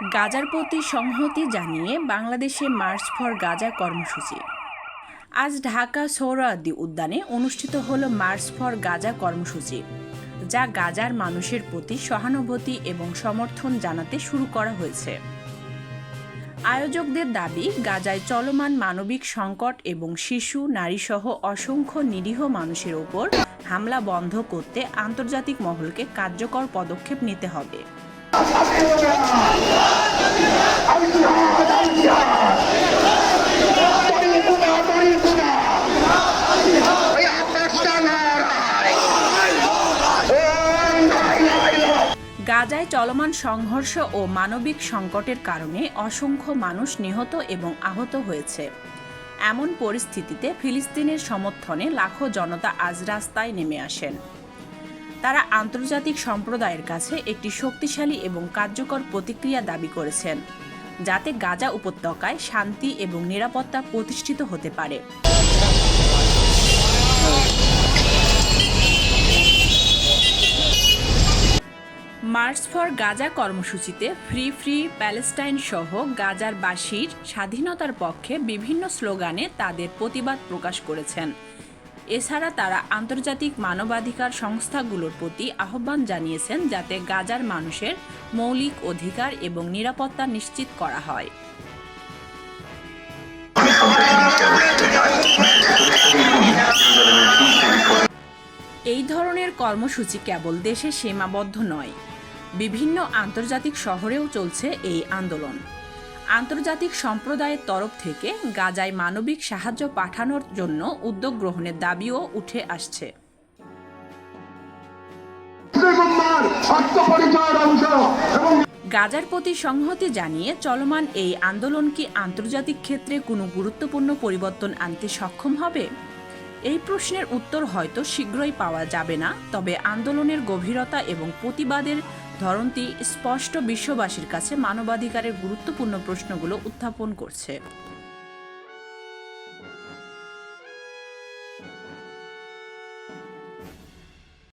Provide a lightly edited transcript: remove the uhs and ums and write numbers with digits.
গাজার প্রতি সংহতি জানিয়ে বাংলাদেশে মার্চ ফর গাজা কর্মসূচি। আজ ঢাকা সোহরাওয়ার্দী উদ্যানে অনুষ্ঠিত হল মার্চ ফর গাজা কর্মসূচি, যা গাজার মানুষের প্রতি সহানুভূতি এবং সমর্থন জানাতে শুরু করা হয়েছে। আয়োজকদের দাবি, গাজায় চলমান মানবিক সংকট এবং শিশু, নারীসহ অসংখ্য নিরীহ মানুষের ওপর হামলা বন্ধ করতে আন্তর্জাতিক মহলকে কার্যকর পদক্ষেপ নিতে হবে। গাজায় চলমান সংঘর্ষ ও মানবিক সংকটের কারণে অসংখ্য মানুষ নিহত এবং আহত হয়েছে। এমন পরিস্থিতিতে ফিলিস্তিনের সমর্থনে লাখো জনতা আজ রাস্তায় নেমে আসেন। তারা আন্তর্জাতিক সম্প্রদায়ের কাছে একটি শক্তিশালী এবং কার্যকর প্রতিক্রিয়া দাবি করেছেন, যাতে গাজা উপত্যকায় শান্তি এবং নিরাপত্তা প্রতিষ্ঠিত হতে পারে। মার্চ ফর গাজা কর্মসূচিতে ফ্রি প্যালেস্টাইন সহ গাজার বাসীর স্বাধীনতার পক্ষে বিভিন্ন স্লোগানে তাদের প্রতিবাদ প্রকাশ করেছেন। এছাড়া তারা আন্তর্জাতিক মানবাধিকার সংস্থাগুলোর প্রতি আহ্বান জানিয়েছেন, যাতে গাজার মানুষের মৌলিক অধিকার এবং নিরাপত্তা নিশ্চিত করা হয়। এই ধরনের কর্মসূচি কেবল দেশে সীমাবদ্ধ নয়, বিভিন্ন আন্তর্জাতিক শহরেও চলছে এই আন্দোলন। আন্তর্জাতিক সম্প্রদায়ের তরফ থেকে গাজায় মানবিক সাহায্য পাঠানোর জন্য উদ্যোগ গ্রহণের দাবিও উঠে আসছে। গাজার প্রতি সংহতি জানিয়ে চলমান এই আন্দোলন কি আন্তর্জাতিক ক্ষেত্রে কোনো গুরুত্বপূর্ণ পরিবর্তন আনতে সক্ষম হবে? এই প্রশ্নের উত্তর হয়তো শীঘ্রই পাওয়া যাবে না, তবে আন্দোলনের গভীরতা এবং প্রতিবাদের ধরনটি স্পষ্ট বিশ্ববাসীর কাছে মানবাধিকারের গুরুত্বপূর্ণ প্রশ্নগুলো উত্থাপন করছে।